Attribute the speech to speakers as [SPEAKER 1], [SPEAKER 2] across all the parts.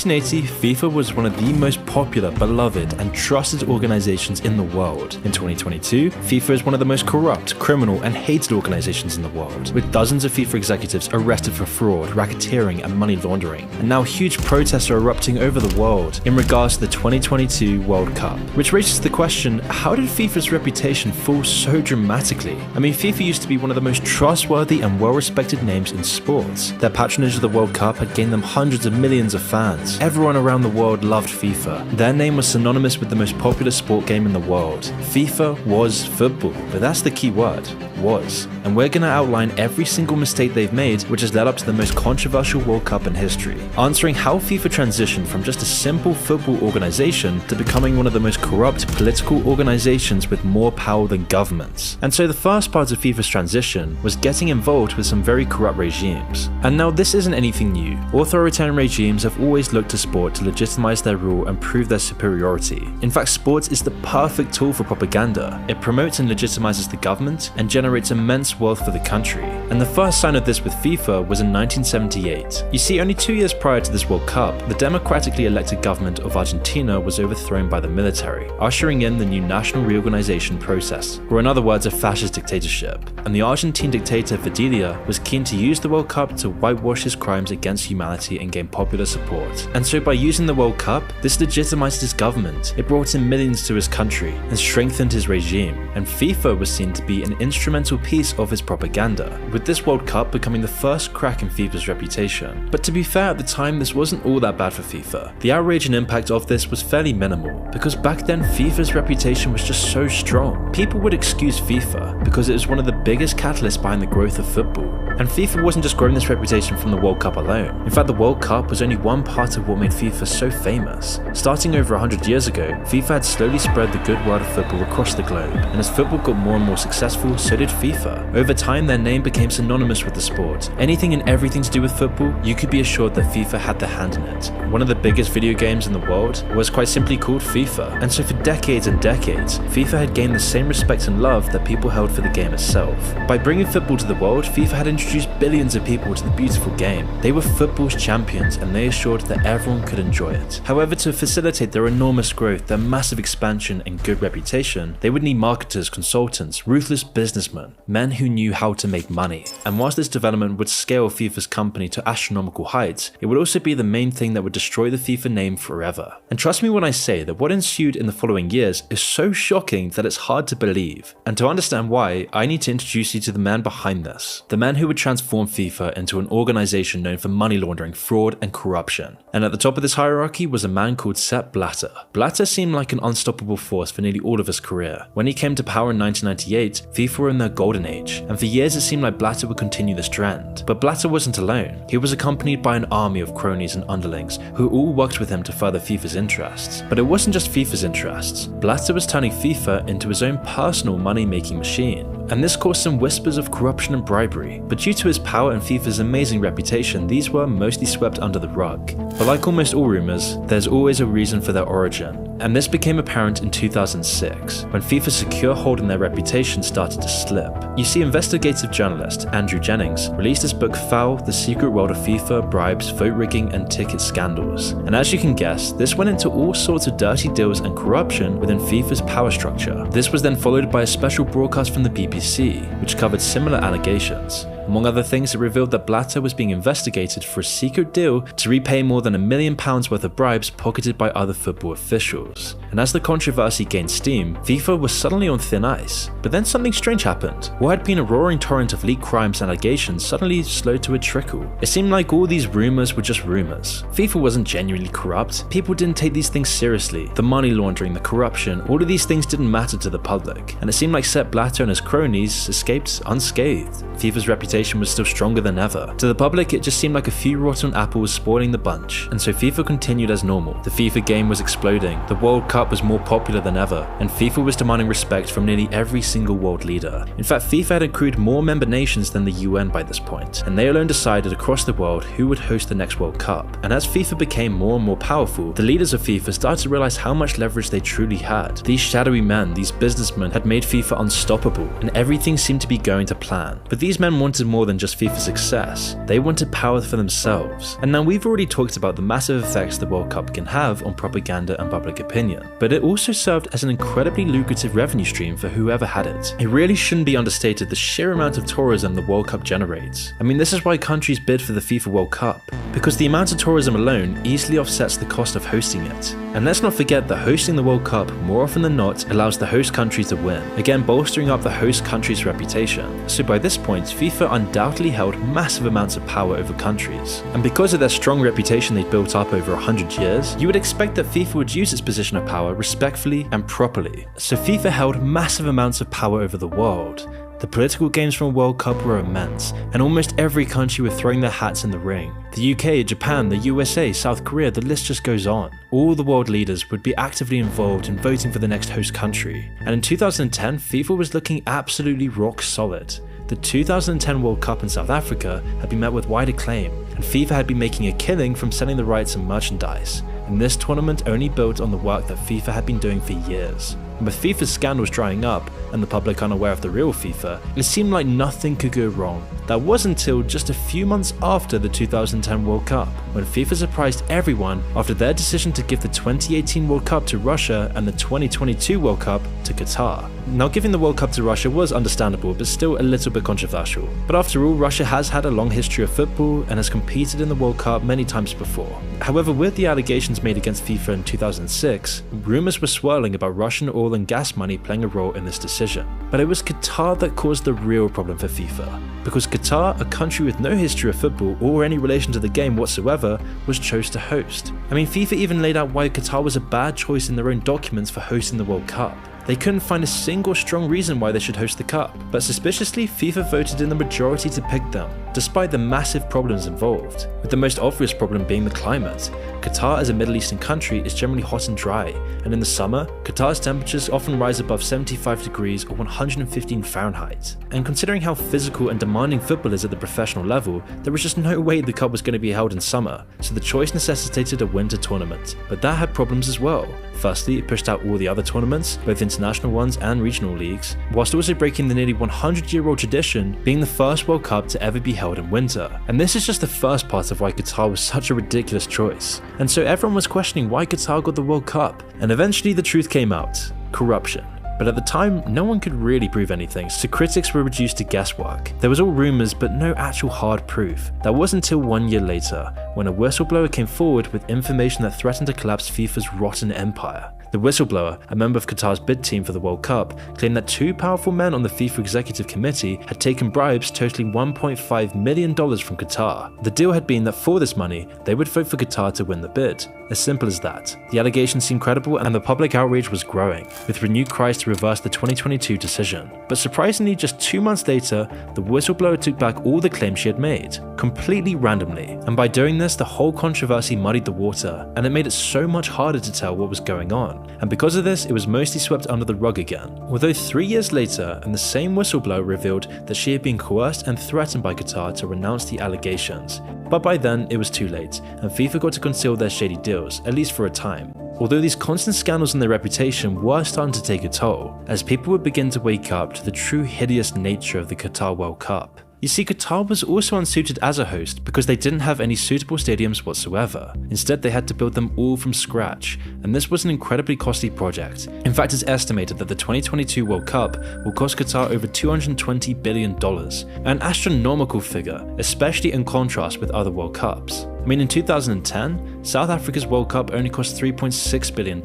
[SPEAKER 1] 1980, FIFA was one of the most popular, beloved, and trusted organizations in the world. In 2022, FIFA is one of the most corrupt, criminal, and hated organizations in the world, with dozens of FIFA executives arrested for fraud, racketeering, and money laundering. And now huge protests are erupting over the world in regards to the 2022 World Cup, which raises the question, how did FIFA's reputation fall so dramatically? I mean, FIFA used to be one of the most trustworthy and well-respected names in sports. Their patronage of the World Cup had gained them hundreds of millions of fans. Everyone around the world loved FIFA. Their name was synonymous with the most popular sport game in the world. FIFA was football, but that's the key word, was. And we're going to outline every single mistake they've made, which has led up to the most controversial World Cup in history, answering how FIFA transitioned from just a simple football organization to becoming one of the most corrupt political organizations with more power than governments. And so the first part of FIFA's transition was getting involved with some very corrupt regimes. And now this isn't anything new. Authoritarian regimes have always looked to sport to legitimize their rule and prove their superiority. In fact, sports is the perfect tool for propaganda. It promotes and legitimizes the government and generates immense wealth for the country. And the first sign of this with FIFA was in 1978. You see, only 2 years prior to this World Cup, the democratically elected government of Argentina was overthrown by the military, ushering in the new national reorganization process, or in other words, a fascist dictatorship. And the Argentine dictator Videla was keen to use the World Cup to whitewash his crimes against humanity and gain popular support. And so by using the World Cup, this legitimized his government. It brought in millions to his country and strengthened his regime. And FIFA was seen to be an instrumental piece of his propaganda, with this World Cup becoming the first crack in FIFA's reputation. But to be fair, at the time this wasn't all that bad for FIFA. The outrage and impact of this was fairly minimal, because back then FIFA's reputation was just so strong. People would excuse FIFA because it was one of the biggest catalysts behind the growth of football. And FIFA wasn't just growing this reputation from the World Cup alone. In fact, the World Cup was only one part of what made FIFA so famous. Starting over 100 years ago, FIFA had slowly spread the good word of football across the globe, and as football got more and more successful, so did FIFA. Over time, their name became synonymous with the sport. Anything and everything to do with football, you could be assured that FIFA had their hand in it. One of the biggest video games in the world was quite simply called FIFA, and so for decades and decades, FIFA had gained the same respect and love that people held for the game itself. By bringing football to the world, FIFA had introduced billions of people to the beautiful game. They were football's champions, and they assured that everyone could enjoy it. However, to facilitate their enormous growth, their massive expansion and good reputation, they would need marketers, consultants, ruthless businessmen, men who knew how to make money. And whilst this development would scale FIFA's company to astronomical heights, it would also be the main thing that would destroy the FIFA name forever. And trust me when I say that what ensued in the following years is so shocking that it's hard to believe. And to understand why, I need to introduce you to the man behind this. The man who would transform FIFA into an organization known for money laundering, fraud, and corruption. And at the top of this hierarchy was a man called Sepp Blatter. Blatter seemed like an unstoppable force for nearly all of his career. When he came to power in 1998, FIFA were in their golden age, and for years it seemed like Blatter would continue this trend. But Blatter wasn't alone. He was accompanied by an army of cronies and underlings who all worked with him to further FIFA's interests. But it wasn't just FIFA's interests. Blatter was turning FIFA into his own personal money-making machine. And this caused some whispers of corruption and bribery, but due to his power and FIFA's amazing reputation, these were mostly swept under the rug. But like almost all rumors, there's always a reason for their origin. And this became apparent in 2006, when FIFA's secure hold on their reputation started to slip. You see, investigative journalist Andrew Jennings released his book Foul: The Secret World of FIFA, Bribes, Vote Rigging, and Ticket Scandals. And as you can guess, this went into all sorts of dirty deals and corruption within FIFA's power structure. This was then followed by a special broadcast from the BBC, which covered similar allegations. Among other things, it revealed that Blatter was being investigated for a secret deal to repay more than £1 million worth of bribes pocketed by other football officials. And as the controversy gained steam, FIFA was suddenly on thin ice. But then something strange happened. What had been a roaring torrent of leaked crimes and allegations suddenly slowed to a trickle. It seemed like all these rumors were just rumors. FIFA wasn't genuinely corrupt. People didn't take these things seriously. The money laundering, the corruption, all of these things didn't matter to the public. And it seemed like Sepp Blatter and his cronies escaped unscathed. FIFA's reputation was still stronger than ever. To the public, it just seemed like a few rotten apples spoiling the bunch, and so FIFA continued as normal. The FIFA game was exploding, the World Cup was more popular than ever, and FIFA was demanding respect from nearly every single world leader. In fact, FIFA had accrued more member nations than the UN by this point, and they alone decided across the world who would host the next World Cup. And as FIFA became more and more powerful, the leaders of FIFA started to realize how much leverage they truly had. These shadowy men, these businessmen, had made FIFA unstoppable, and everything seemed to be going to plan. But these men wanted more than just FIFA's success. They wanted power for themselves. And now we've already talked about the massive effects the World Cup can have on propaganda and public opinion, but it also served as an incredibly lucrative revenue stream for whoever had it. It really shouldn't be understated the sheer amount of tourism the World Cup generates. I mean, this is why countries bid for the FIFA World Cup, because the amount of tourism alone easily offsets the cost of hosting it. And let's not forget that hosting the World Cup more often than not allows the host country to win, again bolstering up the host country's reputation. So by this point, FIFA undoubtedly held massive amounts of power over countries. And because of their strong reputation they'd built up over 100 years, you would expect that FIFA would use its position of power respectfully and properly. So FIFA held massive amounts of power over the world. The political games from a World Cup were immense, and almost every country were throwing their hats in the ring. The UK, Japan, the USA, South Korea, the list just goes on. All the world leaders would be actively involved in voting for the next host country. And in 2010, FIFA was looking absolutely rock solid. The 2010 World Cup in South Africa had been met with wide acclaim, and FIFA had been making a killing from selling the rights and merchandise. And this tournament only built on the work that FIFA had been doing for years. And with FIFA's scandals drying up and the public unaware of the real FIFA, it seemed like nothing could go wrong. That was until just a few months after the 2010 World Cup, when FIFA surprised everyone after their decision to give the 2018 World Cup to Russia and the 2022 World Cup to Qatar. Now, giving the World Cup to Russia was understandable, but still a little bit controversial. But after all, Russia has had a long history of football and has competed in the World Cup many times before. However, with the allegations made against FIFA in 2006, rumours were swirling about Russian oil and gas money playing a role in this decision. But it was Qatar that caused the real problem for FIFA, because Qatar, a country with no history of football or any relation to the game whatsoever, was chose to host. I mean, FIFA even laid out why Qatar was a bad choice in their own documents for hosting the World Cup. They couldn't find a single strong reason why they should host the cup, but suspiciously FIFA voted in the majority to pick them, despite the massive problems involved, with the most obvious problem being the climate. Qatar, as a Middle Eastern country, is generally hot and dry, and in the summer, Qatar's temperatures often rise above 75 degrees or 115 Fahrenheit. And considering how physical and demanding football is at the professional level, there was just no way the cup was going to be held in summer, so the choice necessitated a winter tournament. But that had problems as well. Firstly, it pushed out all the other tournaments, both international ones and regional leagues, whilst also breaking the nearly 100-year-old tradition being the first World Cup to ever be held in winter. And this is just the first part of why Qatar was such a ridiculous choice. And so everyone was questioning why Qatar got the World Cup, and eventually the truth came out: corruption. But at the time, no one could really prove anything, so critics were reduced to guesswork. There was all rumours, but no actual hard proof. That was until 1 year later, when a whistleblower came forward with information that threatened to collapse FIFA's rotten empire. The whistleblower, a member of Qatar's bid team for the World Cup, claimed that two powerful men on the FIFA Executive Committee had taken bribes totaling $1.5 million from Qatar. The deal had been that for this money, they would vote for Qatar to win the bid. As simple as that. The allegations seemed credible and the public outrage was growing, with renewed cries to reverse the 2022 decision. But surprisingly, just 2 months later, the whistleblower took back all the claims she had made, completely randomly. And by doing this, the whole controversy muddied the water, and it made it so much harder to tell what was going on. And because of this, it was mostly swept under the rug again. Although 3 years later, and the same whistleblower revealed that she had been coerced and threatened by Qatar to renounce the allegations. But by then, it was too late, and FIFA got to conceal their shady deals, at least for a time. Although these constant scandals and their reputation were starting to take a toll, as people would begin to wake up to the true hideous nature of the Qatar World Cup. You see, Qatar was also unsuited as a host because they didn't have any suitable stadiums whatsoever. Instead, they had to build them all from scratch, and this was an incredibly costly project. In fact, it's estimated that the 2022 World Cup will cost Qatar over $220 billion, an astronomical figure, especially in contrast with other World Cups. I mean, in 2010, South Africa's World Cup only cost $3.6 billion.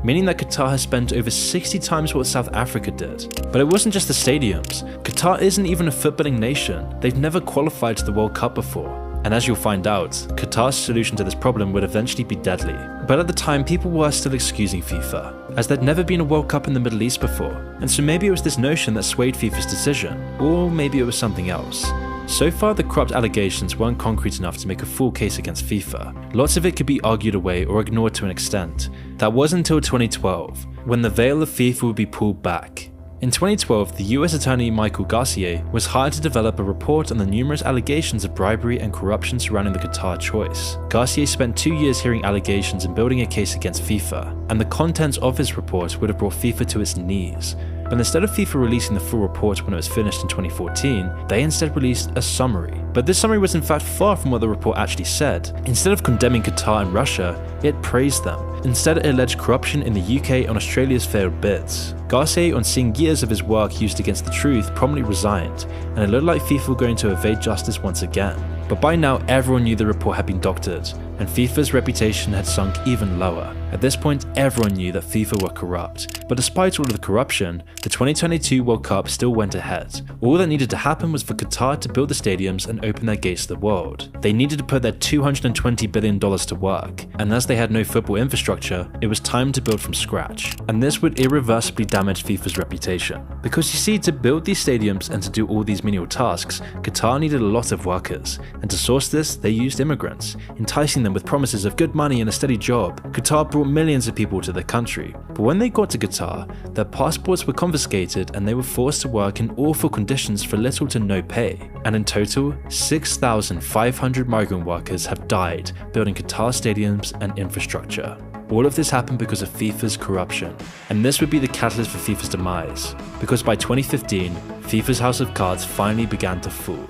[SPEAKER 1] Meaning that Qatar has spent over 60 times what South Africa did. But it wasn't just the stadiums. Qatar isn't even a footballing nation. They've never qualified to the World Cup before. And as you'll find out, Qatar's solution to this problem would eventually be deadly. But at the time, people were still excusing FIFA, as there'd never been a World Cup in the Middle East before. And so maybe it was this notion that swayed FIFA's decision, or maybe it was something else. So far, the corrupt allegations weren't concrete enough to make a full case against FIFA. Lots of it could be argued away or ignored to an extent. That was until 2012, when the veil of FIFA would be pulled back. In 2012, the US Attorney Michael Garcia was hired to develop a report on the numerous allegations of bribery and corruption surrounding the Qatar choice. Garcia spent 2 years hearing allegations and building a case against FIFA, and the contents of his report would have brought FIFA to its knees. But instead of FIFA releasing the full report when it was finished in 2014, they instead released a summary. But this summary was in fact far from what the report actually said. Instead of condemning Qatar and Russia, it praised them. Instead, it alleged corruption in the UK on Australia's failed bids. Garcia, on seeing years of his work used against the truth, promptly resigned, and it looked like FIFA were going to evade justice once again. But by now, everyone knew the report had been doctored, and FIFA's reputation had sunk even lower. At this point, everyone knew that FIFA were corrupt. But despite all of the corruption, the 2022 World Cup still went ahead. All that needed to happen was for Qatar to build the stadiums and open their gates to the world. They needed to put their $220 billion to work, and as they had no football infrastructure, it was time to build from scratch. And this would irreversibly damage FIFA's reputation. Because you see, to build these stadiums and to do all these menial tasks, Qatar needed a lot of workers. And to source this, they used immigrants, enticing them with promises of good money and a steady job. Qatar brought millions of people to their country. But when they got to Qatar, their passports were confiscated and they were forced to work in awful conditions for little to no pay. And in total, 6,500 migrant workers have died building Qatar stadiums and infrastructure. All of this happened because of FIFA's corruption. And this would be the catalyst for FIFA's demise. Because by 2015, FIFA's house of cards finally began to fall.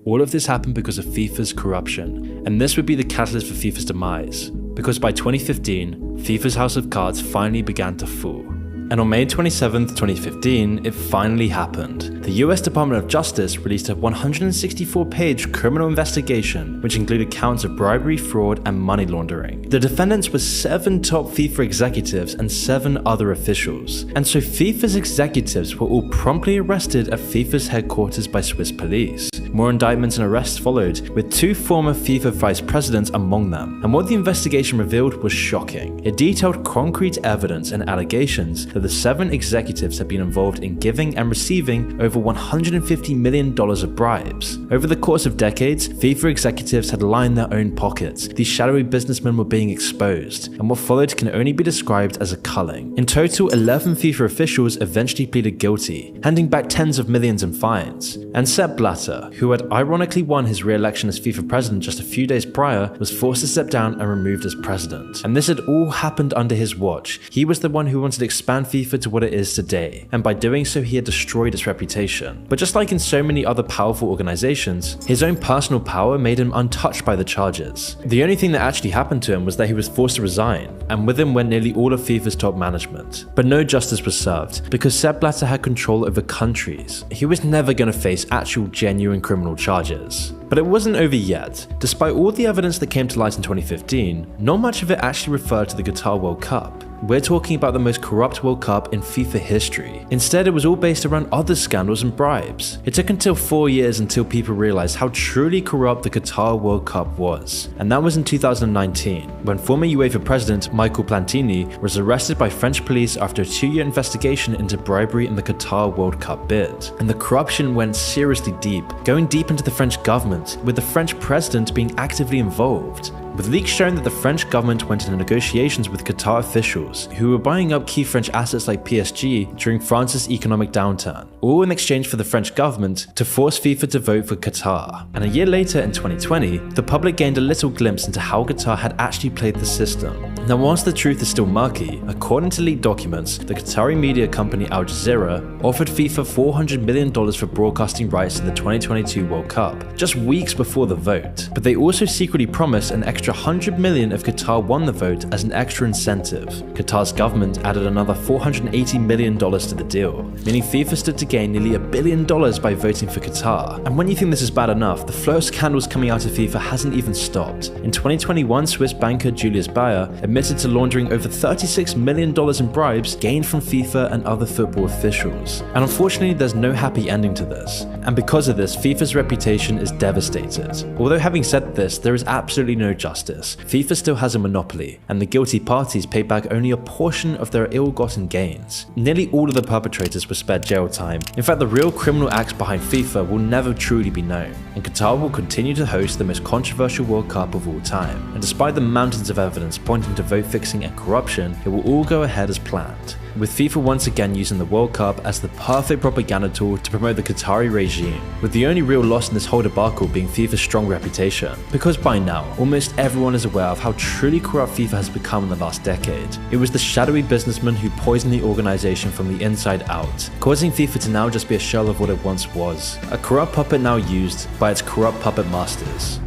[SPEAKER 1] All of this happened because of FIFA's corruption, and this would be the catalyst for FIFA's demise, because by 2015, FIFA's house of cards finally began to fall. And on May 27, 2015, it finally happened. The US Department of Justice released a 164-page criminal investigation, which included counts of bribery, fraud, and money laundering. The defendants were 7 top FIFA executives and 7 other officials. And so FIFA's executives were all promptly arrested at FIFA's headquarters by Swiss police. More indictments and arrests followed, with 2 former FIFA vice presidents among them. And what the investigation revealed was shocking. It detailed concrete evidence and allegations that the 7 executives had been involved in giving and receiving over $150 million of bribes. Over the course of decades, FIFA executives had lined their own pockets. These shadowy businessmen were being exposed, and what followed can only be described as a culling. In total, 11 FIFA officials eventually pleaded guilty, handing back tens of millions in fines. And Sepp Blatter, who had ironically won his re-election as FIFA president just a few days prior, was forced to step down and removed as president. And this had all happened under his watch. He was the one who wanted to expand FIFA to what it is today, and by doing so he had destroyed its reputation. But just like in so many other powerful organizations, his own personal power made him untouched by the charges. The only thing that actually happened to him was that he was forced to resign, and with him went nearly all of FIFA's top management. But no justice was served, because Sepp Blatter had control over countries. He was never going to face actual genuine criminal charges. But it wasn't over yet. Despite all the evidence that came to light in 2015, not much of it actually referred to the Qatar World Cup. We're talking about the most corrupt World Cup in FIFA history. Instead, it was all based around other scandals and bribes. It took until 4 years until people realized how truly corrupt the Qatar World Cup was. And that was in 2019, when former UEFA president Michael Platini was arrested by French police after a 2-year investigation into bribery in the Qatar World Cup bid. And the corruption went seriously deep, going deep into the French government, with the French president being actively involved. With leaks showing that the French government went into negotiations with Qatar officials, who were buying up key French assets like PSG during France's economic downturn, all in exchange for the French government to force FIFA to vote for Qatar. And a year later, in 2020, the public gained a little glimpse into how Qatar had actually played the system. Now, whilst the truth is still murky, according to leaked documents, the Qatari media company Al Jazeera offered FIFA $400 million for broadcasting rights to the 2022 World Cup, just weeks before the vote. But they also secretly promised an extra $100 million if Qatar won the vote as an extra incentive. Qatar's government added another $480 million to the deal, meaning FIFA stood to gain nearly $1 billion by voting for Qatar. And when you think this is bad enough, the flow of scandals coming out of FIFA hasn't even stopped. In 2021, Swiss banker Julius Baer admitted to laundering over $36 million in bribes gained from FIFA and other football officials. And unfortunately, there's no happy ending to this. And because of this, FIFA's reputation is devastated. Although having said this, there is absolutely no justice. FIFA still has a monopoly, and the guilty parties pay back only a portion of their ill-gotten gains. Nearly all of the perpetrators were spared jail time. In fact, the real criminal acts behind FIFA will never truly be known, and Qatar will continue to host the most controversial World Cup of all time. And despite the mountains of evidence pointing to vote fixing and corruption, it will all go ahead as planned, with FIFA once again using the World Cup as the perfect propaganda tool to promote the Qatari regime, with the only real loss in this whole debacle being FIFA's strong reputation. Because by now, almost everyone is aware of how truly corrupt FIFA has become in the last decade. It was the shadowy businessman who poisoned the organization from the inside out, causing FIFA to now just be a shell of what it once was, a corrupt puppet now used by its corrupt puppet masters.